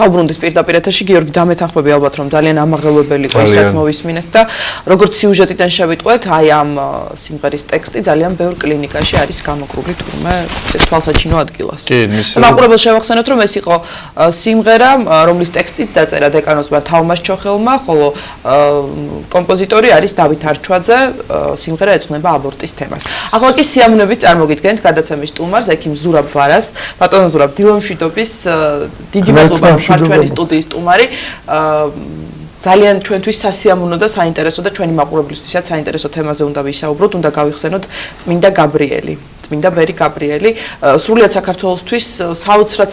დავბრუნდით პირდაპირ ეთერში გიორგი დამეთანხმები ალბათ რომ ძალიან ამაღელვებელი იყო ისაც მოვისმინეთ და როგორც სიუჟეტიდან შევიტყვეთ აი ამ სიმღერის ტექსტი ძალიან ბევრ კლინიკაში არის გამოკრული თურმე თვალსაჩინო ადგილას. მაყურებელს შევახსენოთ რომ ეს იყო სიმღერა რომლის ტექსტით დაწერა დეკანოზმა თალმას ჩოხელმა ხოლო კომპოზიტორი არის დავით არჩვაძე სიმღერა ეძღვნება აბორტის თემას. ახლა კი სიამოვნებით წარმოგიდგენთ გადაცემის სტუმარს ექიმ ზურაბ ვარას ბატონო ზურაბ დილომშვიდობის დიდი მადლობა ჩვენი სტუდიის სტუმარი ძალიან ჩვენთვის სასიამოვნო და საინტერესო და ჩვენი მაყურებლისთვისაც საინტერესო თემაზე უნდა ვისაუბროთ, უნდა გავიხსენოთ წმინდა გაბრიელი, წმინდა ბერი გაბრიელი, სრულიად საქართველოსთვის საოცრად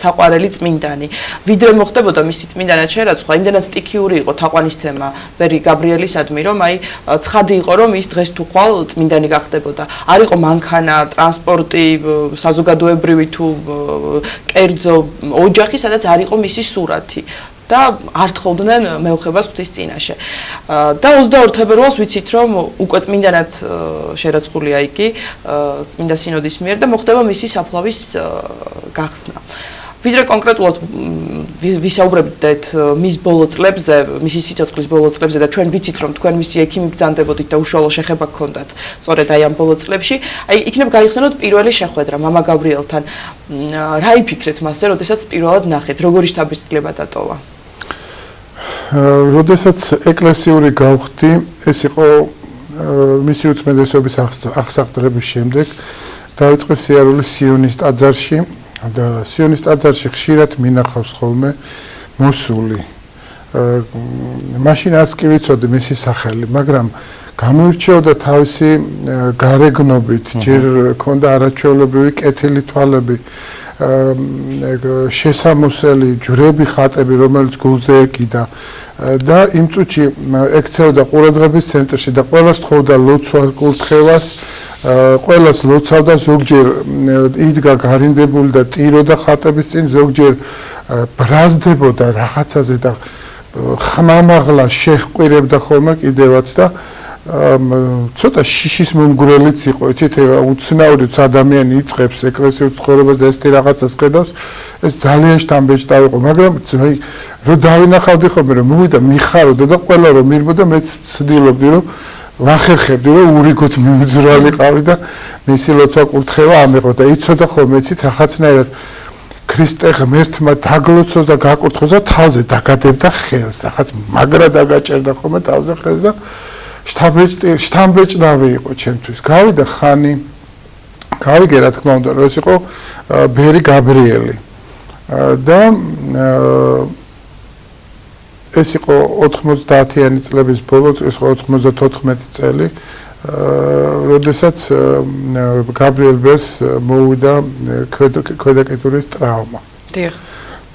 საყვარელი წმინდანი. ვიდრე მოხდებოდა მისი წმინდანად შერაცხვა, იმდენად სტიქიური იყო თაყვანისცემა ბერი გაბრიელისადმი, რომ აი ცხადი იყო, რომ ის დღეს თუ ხვალ წმინდანი გახდებოდა. არ იყო მანქანა, ტრანსპორტი, საზოგადოებრივი თუ კერძო ოჯახი, სადაც არ იყო მისი სურათი. და არ თხოვდნენ მეუხებას ღვთის წინაშე. და 22 თებერვალს ვიცით რომ უკვე წმინდანად შერაცხულია იგი წმინდა სინოდის მიერ და მოხდება მისი საფლავის გახსნა. ვიდრე კონკრეტულად ვისაუბრებდეთ მის ბოლო წლებზე, მისი სიცოცხლის ბოლო წლებზე და ჩვენ ვიცით რომ თქვენ მისი ექიმი ბრძანდებოდით და უშუალო შეხება გქონდათ სწორედ აი ამ ბოლო წლებში. აი იქნებ გაიხსენოთ პირველი შეხვედრა მამა გაბრიელთან. რა იფიქრეთ მასზე, როდესაც პირველად ნახეთ, როგორი შთაბეჭდილება დატოვა? როდესაც ეკლესიური გავხდი, ეს იყო მისი უწმიდესობის აღსაყდრების შემდეგ, დაიწყე სიარული სიონის ტაძარში და სიონის ტაძარში ხშირად მინახავს ხოლმე მოსული. მაშინ არც კი ვიცოდი მისი სახელი, მაგრამ გამოირჩეოდა თავისი გარეგნობით, ჯერ ჰქონდა არაჩვეულებრივი კეთილი თვალები, შესამოსელი ჯვრები ხატები, რომელიც გულზე ეკიდა და იმ წუთში ექცეოდა ყურადღების ცენტრში და ყველას თხოვდა ლოცვას, კურთხევას, ყველას ლოცავდა, ზოგჯერ იდგა გარინდებული და ტიროდა ხატების წინ, ზოგჯერ ბრაზდებოდა რაღაცაზე და ხმამაღლა შეჰყვირებდა ხოლმე კიდევაც და ცოტა შიშის მომგვრელიც იყო, იცით, უცნაური ადამიანი იწყებს ეკლესიურ ცხოვრებას და ესეთი რაღაცას ხედავს, ეს ძალიან შთამბეჭდავი იყო, მაგრამ რომ დავინახავდი ხოლმე, რომ მოვიდა მიხაროდა და ყველა რომ მირბოდა, მეც ვცდილობდი, რომ ვახერხებდი, რომ ურიგოთ მიმძრალიყავი და მისი ლოცვა კურთხევა ამეყო და იცოდა ხოლმე, იცით, რაღაცნაირად ქრისტე ღმერთმა დაგლოცოს და გაკურთხოს და თავზე დაგადებდა ხელს, რაღაც მაგრა დაგაჭერდა ხოლმე თავზე ხელს და შთამბეჭდავი იყო ჩემთვის. გავიდა ხანი, გავიგე რა თქმა უნდა, რომ ეს იყო ბერი გაბრიელი. და ეს იყო 90-იანი წლების ბოლო, ეს იყო 94 წელი, როდესაც გაბრიელ ბერს მოვიდა ქვედაკეთურის ტრავმა.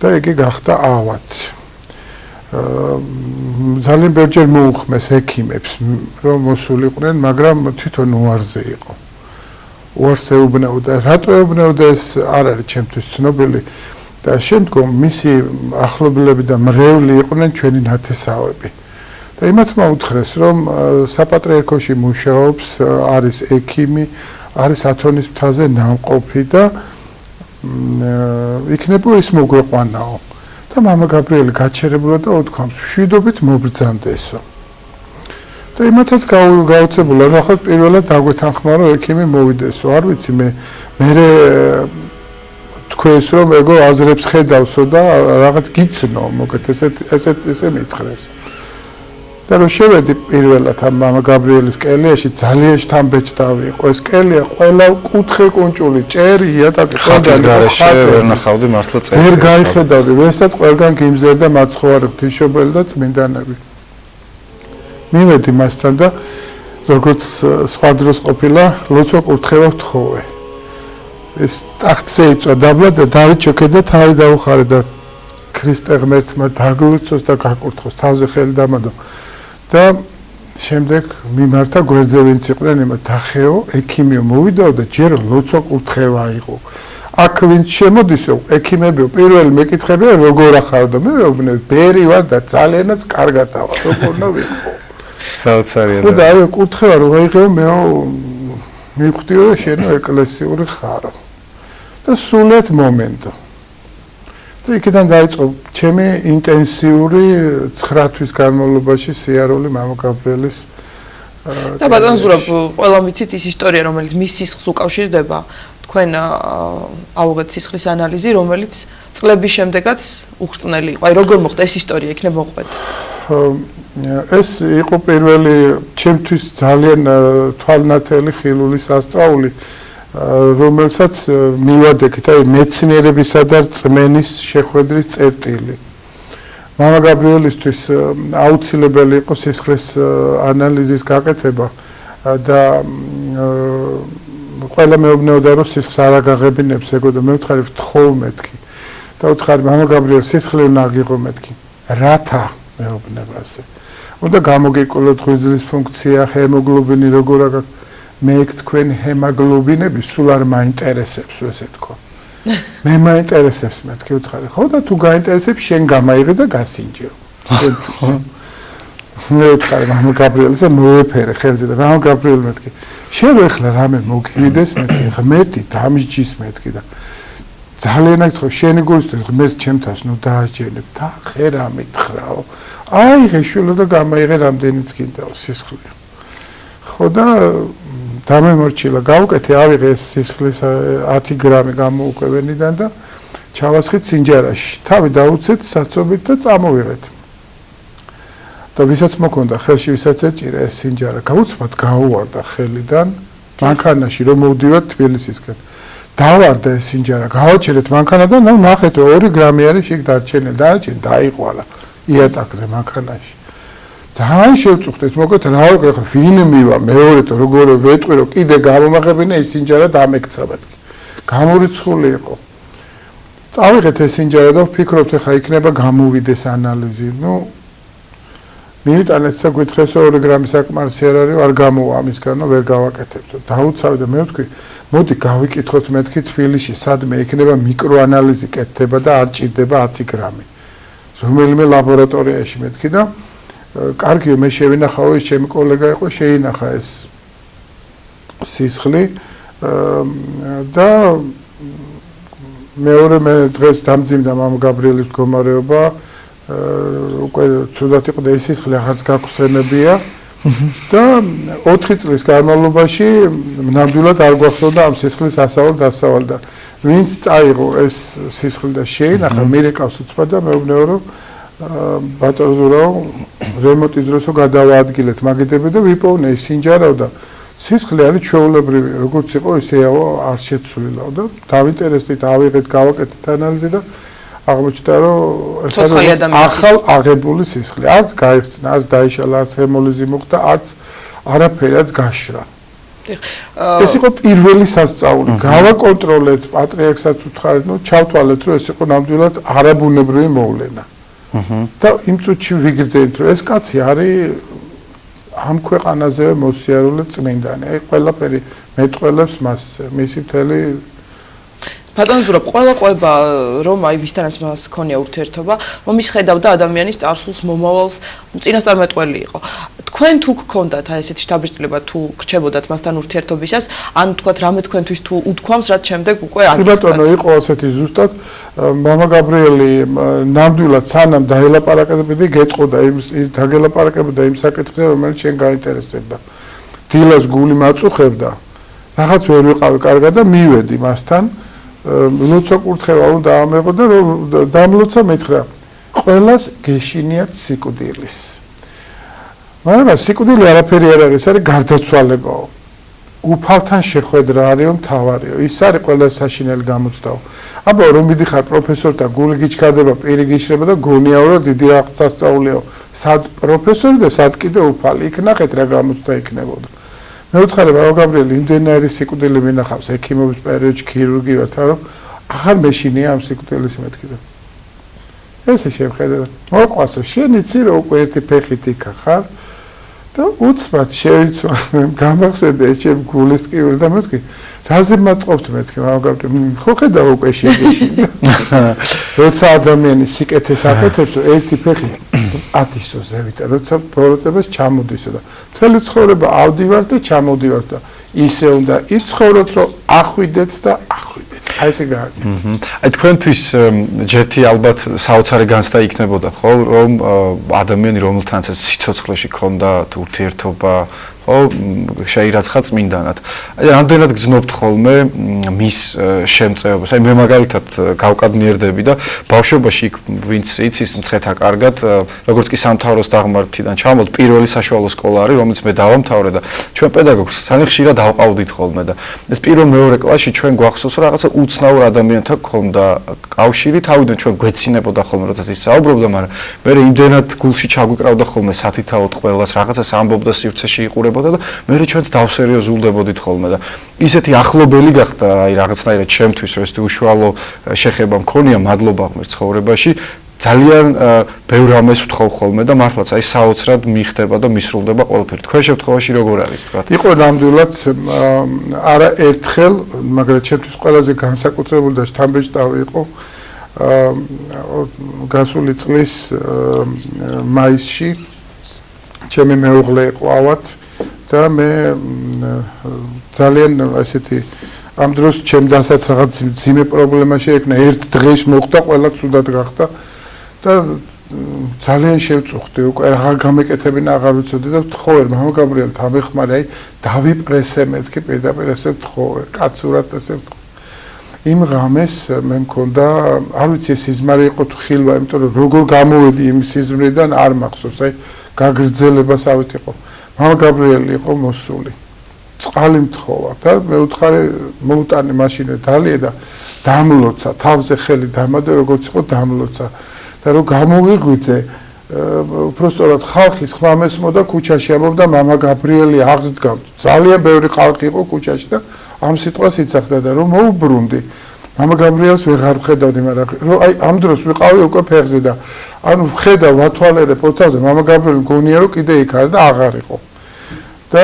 და იგი გახდა ავად. ძალიან ბევრჯერ მოუხმეს ექიმებს, რომ მოსულიყვნენ, მაგრამ თვითონ უარზე იყო. უარს ეუბნებოდა, რატო ეუბნებოდა ეს არ არის ჩემთვის ცნობილი და შემდგომ მისი ახლობლები და მრევლი იყვნენ ჩვენი ნათესავები. და იმათმა უთხრეს, რომ საპატრიარქოში მუშაობს, არის ექიმი, არის ათონის მთაზე ნამყოფი და იქნება ის მოგვეყვანაო. და მამა გაბრიელი გაჩერებულა და უთქვამს, მშვიდობით მობრძანდესო. და იმათაც გაუცებულა, რომ ახლა პირველად დაგვეთანხმა, რომ ექიმი მოვიდესო. არ ვიცი, მე თქვენს რომ ეგო აზრებს ხედავსო და რაღაც გიცნო, მოგეთ ესე მითხრეს. და რომ შევედი პირველად ამ მამა გაბრიელის კელიაში, ძალიან შთამბეჭდავი იყო. ეს კელია ყველა კუთხე კუნჭული, ჭერი, იატაკი, ხატის გარეშე ვერ ნახავდი მართლა წელი. ვერ გაიხედავდი, ვერსად ყველგან გიმზერდა მაცხოვარი ღვთისმშობელი და წმინდანები. მივედი მასთან და როგორც სხვა დროს ყოფილა, ლოცვა კურთხევა ვთხოვე. ეს ტახტზე იწვა დაბლა და დავით ჩოქედა თავი დაუხარე და ქრისტე ღმერთმა დაგლოცოს და გაკურთხოს, თავზე ხელი დამადო. და შემდეგ მიმართა გვერდზე ვინც იყვნენ, იმათ დახეო, ექიმიო მოვიდაო და ჯერ ლოცვა კურთხევა იყო. აქ ვინც შემოდისო, ექიმებიო, პირველი მეკითხებია როგორ ახარო და მე ვეუბნები, ბერი ვარ და ძალიანაც კარგად ავა, როგორ ვიყო. საოცარია. და აი კურთხევა რო გაიღეო, მეო მივხვდიო რომ შენო ეკლესიური ხარო. და სულად მომენტო. და იქიდან დაიწყო ჩემი ინტენსიური 9 თვის განმავლობაში სიარული მამა გაბრიელის და ბატონ ზურაბ, ყველამ ვიცით ის ისტორია, რომელიც მის სისხლს უკავშირდება, თქვენ აუღეთ სისხლის ანალიზი, რომელიც წლების შემდეგაც უხრწნელი იყო. აი როგორ მოხდა ეს ისტორია, იქნებ მოყვეთ. ეს იყო პირველი ჩემთვის ძალიან თვალნათელი ხილული სასწაული, რომელსაც მივადექით, აი მეცნიერებისა და რწმენის შეხვედრის წერტილი. მამა გაბრიელისთვის აუცილებელი იყო სისხლის ანალიზის გაკეთება და ყველა მეუბნეოდა რომ სისხლს არ აგაღებინებს ეგო და მე ვთხარი ვთხოვ მეთქი და ვთხარი მამა გაბრიელ სისხლი უნდა აგიღო მეთქი რათა მეუბნებაზე უნდა გამოგეკოლოთ ღვიძლის ფუნქცია ჰემოგლობინი როგორ აგ მე თქვენ ჰემოგლობინები სულ არ მაინტერესებს ესე თქო მე მაინტერესებს მეთქი ვთხარი ხო და თუ გაინტერესებს შენ გამაიღე და გასინჯეო მე ვთხარი მამა გაბრიელზე მოეფერე ხელზე და მამა გაბრიელ მეთქი შენ ახლა რამე მოგივიდეს მეთქი ღმერთი დამსჯის მეთქი და ძალიან აკითხო შენი გულისთვის ღმერთს ჩემთას ნუ დააჯერებ და ხერა მითხრაო აი ღეშულო და გამაიღე რამდენიც გინდაო სისხლი ხო და დამემორჩილა გავუკეთე ავიღე ეს სისხლის 10 გრამი გამოუკვევენიდან და ჩავასხით სინჯარაში თავი დაუცეთ საცობით და წამოვიღეთ და ვისაც მოკონდა ხელში ვისაც ეჭირა ეს სინჯარა გაუცბად გაუვარდა ხელიდან მანქანაში რომ მოვდივარ თბილისისკენ დავარდა ეს სინჯარა გავაჩერეთ მანქანადან ნუ ნახეთ 2 გრამი არის იქ დარჩენილი დარჩენ დაიყვალა იატაკზე მანქანაში ძალიან შევწუხდეთ მოკლედ რა ვიყო ხო ვინ მივა მეორეთო როგორ ვეტყვი რომ კიდე გამომაღებინე ეს სინჯარა დამეკცა მეთქი გამორიცხული იყო წავიღეთ ეს სინჯარა და ვფიქრობთ ხა იქნება გამოვიდეს ანალიზი ნუ მივიტანეთ და გითხრეს 2 გრამი საკმარისი არ არის არ გამოვა ამისგანო ვერ გავაკეთებთ დაუცავი და მე ვთქვი მოდი გავიკითხოთ მეთქი თბილისში სადმე იქნება მიკროანალიზი კეთდება და არ ჭირდება 10 გრამი რომელიმე ლაბორატორიაში მეთქი და კარგია მე შევინახავ ის ჩემი კოლეგა იყო შეინახა ეს სისხლი და მეორე მე დღეს დამძიმდა მამა გაბრიელის მდგომარეობა უკვე ცუდად იყო და ეს სისხლი ახაც გაგხსენებია და 4 წლის განმავლობაში ნამდვილად არ გვახსოვდა ამ სისხლის ასავალ და ვინც წაიღო ეს სისხლი და შეინახა მირეკავს უცბად და მეუბნეო რომ ბატონ ზურაო რემონტის დროსო გადავაადგილეთ მაგიდები და ვიპოვნე ის სინჯარავ და სისხლი არის ჩვეულებრივი როგორც იყო ისეაო არ შეცვლილაო და დავინტერესდით ავიღეთ გავაკეთეთ ანალიზი და აღმოჩნდა რომ ეს ახალ აღებული სისხლი არც გაიხსნა არც დაიშალა არც ჰემოლიზი მოხდა არც არაფერად გაშრა ეს იყო პირველი სასწაული გავაკონტროლეთ პატრიარქსაც უთხარით ნუ ჩავთვალეთ რომ ეს იყო ნამდვილად არაბუნებრივი მოვლენა და იმ წუთში ვიგრძელეთ რომ ეს კაცი არის ამ ქვეყანაზე მოსიარულე წმინდანი აი ყველაფერი მეტყველებს მას მისი მთელი ბატონ ზურაბ ყველა ყვება რომ აი ვისთანაც მას ქონია ურთიერთობა რომ ის ხედავდა ადამიანის წარსულს მომავალს წინასწარმეტყველი იყო თქვენ თუ გქონდათ აი ესეთი შთაბეჭდილება თუ გრჩებოდათ მასთან ურთიერთობისას ან თქვათ რამე თქვენთვის თუ უთქვამს რაც შემდეგ უკვე აგიხსნათ ბატონო იყო ასეთი ზუსტად მამა გაბრიელი ნამდვილად სანამ დაელაპარაკებდი გეტყოდა იმ დაგელაპარაკებდა იმ საკითხზე რომელიც შენ გაინტერესებდა დილას გული მაწუხებდა რაღაც ვერ ვიყავი კარგად და მივედი მასთან ლოცვა კურთხევა უნდა ამეღო და რომ დამლოცა მეთხრა ყველას გეშინიათ სიკვდილის მაგრამ სიკვდილი არაფერი არ არის არის გარდაცვალებაო უფალთან შეხვედრა არისო მთავარიო ის არის ყველა საშინელი გამოცდაო აბა რომ მიდიხარ პროფესორთან გული გიჩქარდება პირი გიშრება და გონიაო რომ დიდი რაღაც სასწაულიაო სად პროფესორი და სად კიდე უფალი იქ ნახეთ რა გამოცდა იქნებოდა მე ვთხარი მამა გაბრიელი იმდენარი სიკვდილი მინახავს ექიმობის პერიოდში ქირურგი ვართ რომ ახალ მეშინია ამ სიკვდილის მეთქი და ესე შევხედე და მოყვასო შენ იცი რომ უკვე ერთი ფეხით იქა ხარ და უცბად შევიცვა გამახსენდა ეს ჩემ გულის ტკივილი და მე ვთქვი რაზე მატყობთ მეთქი მამა გაბრიელი ხო ხედავ უკვე შეგეშინდა როცა ადამიანი სიკეთეს აკეთებს ერთი ფეხით ათისო ზევით როცა ბოროტებას ჩამოდისო და მთელი ცხოვრება ავდივარ და ჩამოდივარ და ისე უნდა იცხოვროთ რომ ახვიდეთ და ახვიდეთ აი ესე გააკეთა. აი თქვენთვის ჯერთი ალბათ საოცარი განცდა იქნებოდა ხო, რომ ადამიანი რომელთანაც სიცოცხლეში ქონდა ურთიერთობა ხო შეირაცხა წმინდანად. აი რამდენად გძნობთ ხოლმე მის შემწეობას. აი მე მაგალითად გავკადნიერდები და ბავშვობაში იქ ვინც იცის მცხეთა კარგად, როგორც კი სამთავროს დაღმართიდან ჩამოვთ, პირველი საშუალო სკოლა არის, რომელიც მე დავამთავრე და ჩვენ პედაგოგს ძალიან ხშირად დავყავდით ხოლმე და ეს პირველ-მეორე კლასში ჩვენ გვახსოვს რომ რაღაცა უცნაურ ადამიანთან გქონდა კავშირი, თავიდან ჩვენ გვეცინებოდა ხოლმე როდესაც ის საუბრობდა, მაგრამ მე იმდენად გულში ჩაგვიკრავდა ხოლმე სათითაოდ ყველას, რაღაცას ამბობდა სივრცეში იყურებოდა და მე ჩვენც დავსერიოზულდებოდით ხოლმე და ისეთი ახლობელი გახდა აი რაღაცნაირად ჩემთვის რომ ეს უშუალო შეხება მქონია მადლობა ღმერთს ცხოვრებაში ძალიან ბევრ რამეს ვთხოვ ხოლმე და მართლაც აი საოცრად მიხდება და მისრულდება ყველაფერი. თქვენ შემთხვევაში როგორ არის თქვა? იყო ნამდვილად არა ერთხელ, მაგრამ ჩემთვის ყველაზე განსაკუთრებული და შთამბეჭდავი იყო გასული წლის მაისში ჩემი მეუღლე ყავად და მე ძალიან ესეთი ამ დროს ჩემ დასაც რაღაც ძიმე პრობლემა შეექმნა ერთ დღეში მოხდა ყველა ცუდად გახდა და ძალიან შევწუხდი უკვე რა გამეკეთებინა აღარ ვიცოდი და ვთხოვე მამა გაბრიელ დამეხმარე აი დავიპრესე მეთქი პირდაპირ ესე ვთხოვე კაცურად ესე ვთხოვე იმ ღამეს მე მქონდა არ ვიცი სიზმარი იყო თუ ხილვა იმიტომ რომ როგორ გამოვედი იმ სიზმრიდან არ მახსოვს აი გაგრძელებას ავით იყო მამა გაბრიელი იყო მოსული წყალი მთხოვა და მე უთხარი მოუტანე მაშინე დალია და დამლოცა თავზე ხელი დამადე როგორც იყო დამლოცა და რომ გამოვიღვიძე უბრალოდ ხალხის ხმა მესმოდა ქუჩაში ამბობდა მამა გაბრიელი აღსდგა ძალიან ბევრი ხალხი იყო ქუჩაში და ამ სიტყვას იცახდა და რომ მოუბრუნდი მამა გაბრიელს ვეღარ ვხედავდი მაგრამ რომ აი ამ დროს ვიყავი უკვე ფეხზე და ანუ ვხედავ ვათვალერებ ოთაზე მამა გაბრიელი მგონია რომ კიდე იქ არის და აღარ იყო და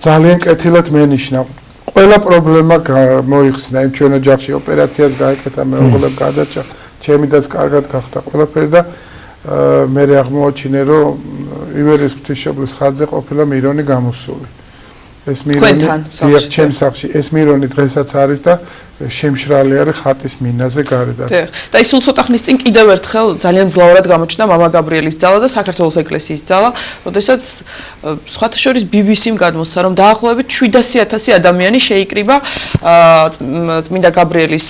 ძალიან კეთილად მენიშნა ყველა პრობლემა მოიხსნა იმ ჩვენ ოჯახში ოპერაციას გააკეთა მეუღლემ გადაჭა ჩემიდაც კარგად გახდა ყველაფერი და მე აღმოაჩინე რომ ივერიის ღვთისმშობლის ხატზე ყოფილა მირონი გამოსული ეს მირონი ჩემ სახლში ეს მირონი დღესაც არის და შემშრალი არის ხატის მინაზე გარედან. და ის სულ ცოტა ხნის წინ კიდევ ერთხელ ძალიან ძლავრად გამოჩნდა მამა გაბრიელის ძალა და საქართველოს ეკლესიის ძალა, როდესაც სხვათა შორის BBC-მ გადმოსცა, რომ დაახლოებით 700,000 ადამიანი შეიკრიბა წმინდა გაბრიელის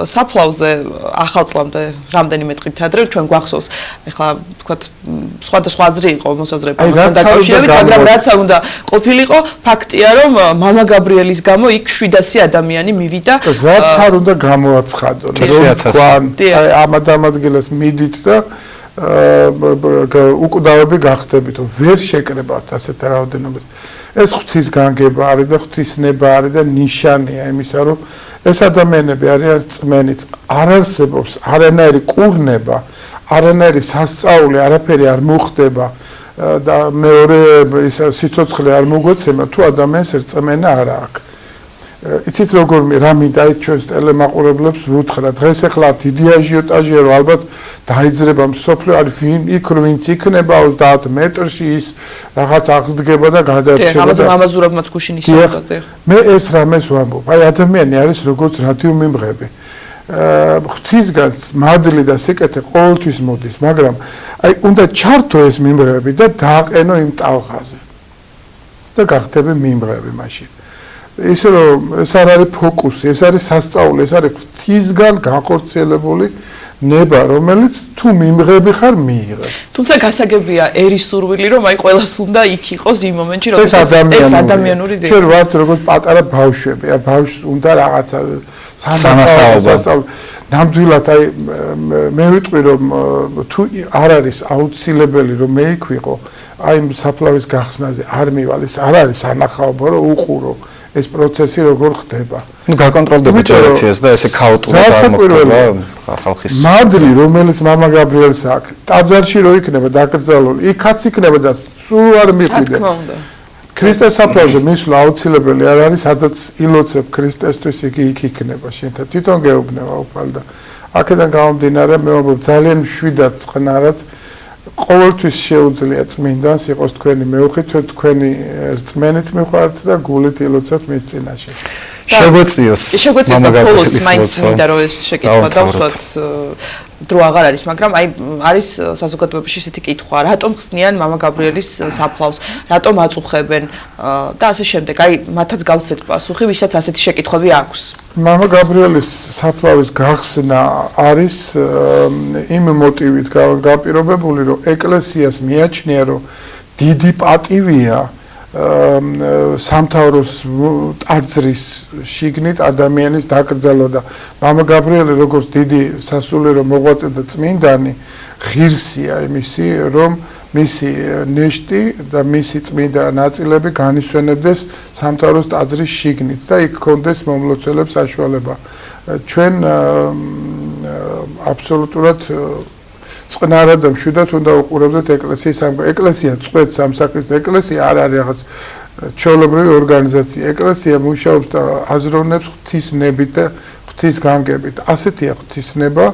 საფლავზე ახალწლამდე რამდენიმე დღით ადრე ჩვენ გვახსოვს. ეხლა ვთქვათ სხვადასხვა აზრი იყო მოსაზრება ამასთან დაკავშირებით, მაგრამ რაც უნდა ყოფილიყო, ფაქტია, რომ მამა გაბრიელის გამო იქ 700 ადამიანი მივიდა რაც არ უნდა გამოაცხადონ რომ ამ ადამიანს მიდით და უკვდავები გახდებით ვერ შეკრებათ ასეთ რაოდენობას ეს ღვთის განგება არის და ღვთისნება არის და ნიშანია იმისა რომ ეს ადამიანები არიან წმენით არ არსებობს არანაირი კურნება არანაირი სასწაული არაფერი არ მოხდება და მეორე სიცოცხლე არ მოგვეცემა თუ ადამიანს რწმენა არ აქვს იცით როგორ რა მინდა აი ჩვენს ტელემაყურებლებს ვუთხრა დღეს ახლა დიდი აჟიოტაჟია რომ ალბათ დაიძრება მსოფლიო არის იქ ვინც იქნება 30 მეტრში ის რაღაც აღსდგება და გადარჩება ამაზე მამაზურებმაც გუშინ ისაუბრეთ მე ერთ რამეს ვამბობ აი ადამიანი არის როგორც რადიო მიმღები ღვთისგან მადლი და სიკეთე ყოველთვის მოდის მაგრამ აი უნდა ჩართო ეს მიმღები და დააყენო იმ ტალღაზე და გახდები მიმღები მაშინ ისე რომ ეს არ არის ფოკუსი, ეს არის სასწაული, ეს არის ღვთისგან განხორციელებული ნება, რომელიც თუ მიმღები ხარ მიიღებ. თუმცა გასაგებია ერის სურვილი, რომ აი ყველას უნდა იქ იყოს იმ მომენტში, როდესაც ეს ადამიანური დი. ჩვენ ვართ როგორც პატარა ბავშვები, აი ბავშვს უნდა რაღაცა სანახაობა. ნამდვილად აი მე ვიტყვი რომ თუ არ არის აუცილებელი რომ მე იქ ვიყო, აი საფლავის გახსნაზე არ მივალ, ეს არ არის სანახაობა, რომ უყურო ეს პროცესი როგორ ხდება. გაკონტროლდება ოპერაციას და ესე ქაოტურად არ მოხდება ხალხის. მადლი, რომელიც მამა გაბრიელს აქვს, ტაძარში რო იქნება დაკრძალული, იქაც იქნება და სულ არ მიყვიდე. ქრისტეს საფლავზე მისვლა აუცილებელი არ არის, სადაც ილოცებ ქრისტესთვის იგი იქ იქნება. შენთან თვითონ გეუბნება უფალ და აქედან გამომდინარე მე ვამბობ ძალიან მშვიდად წყნარად ყოველთვის შეუძლია წმინდანს იყოს თქვენი მეუღლე, თქვენი რწმენით მიყვართ და გულით ილოცოთ მის წინაშე. შეგვეციოს და ფოლოს მაინც მინდა რომ ეს შეკითხვა დავსვათ დრო აღარ არის, მაგრამ აი არის საზოგადოებაში ისეთი კითხვა, რატომ ხსნიან მამა გაბრიელის საფლავს, რატომ აწუხებენ და ასე შემდეგ. აი მათაც გავცეთ პასუხი, ვისაც ასეთი შეკითხვები აქვს. მამა გაბრიელის საფლავის გახსნა არის იმ მოტივით გაპირობებული, რომ ეკლესიას მიაჩნია, რომ დიდი პატივია სამთავროს ტაძრის შიგნით ადამიანის დაკრძალვა და მამა გაბრიელი როგორც დიდი სასულიერო მოღვაწე და წმინდანი ღირსია იმისი რომ მისი ნეშტი და მისი წმინდა ნაწილები განისვენებდეს სამთავროს ტაძრის შიგნით და იქ კონდეს მომლოცველებს საშუალება ჩვენ აბსოლუტურად წყნარად და მშვიდად უნდა უყურებდეთ ეკლესიის ეკლესია წყვეტს ამ საქმეს ეკლესია არ არის რაღაც ჩვეულებრივი ორგანიზაცია ეკლესია მუშაობს და აზროვნებს ღვთისნებით და ღვთისგანგებით ასეთია ღვთისნება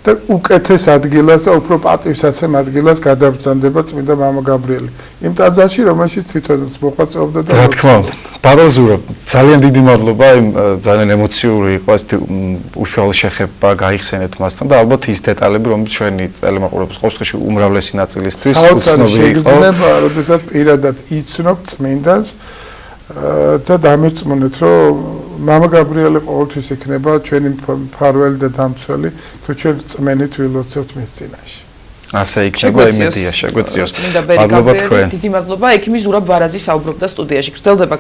და უკეთეს ადგილას და უფრო პატივსაცემ ადგილას გადაბრძანდება წმინდა მამა გაბრიელი იმ ტაძარში რომელშიც თვითონაც მოღვაწეობდა და რა თქმა უნდა ბატონ ზურაბ ძალიან დიდი მადლობა იმ ძალიან ემოციური იყო ეს უშუალო შეხება გაიხსენეთ მასთან და ალბათ ის დეტალები რომელიც ჩვენი ტელემაყურებლის ყოველთვის უმრავლესი ნაწილისთვის უცნობი იყო შეიძლება როდესაც პირადად იცნობ წმინდანს და დამერწმუნეთ რომ მამა გაბრიელი ყოველთვის იქნება ჩვენი მფარველი და დამცველი თუ ჩვენ წმენით ვილოცავთ მის წინაშე ასე იქნება იმედია შეგვეციოს მადლობა თქვენ დიდი მადლობა ექიმი ზურაბ ვარაზი საუბრობდა სტუდიაში გრძელდება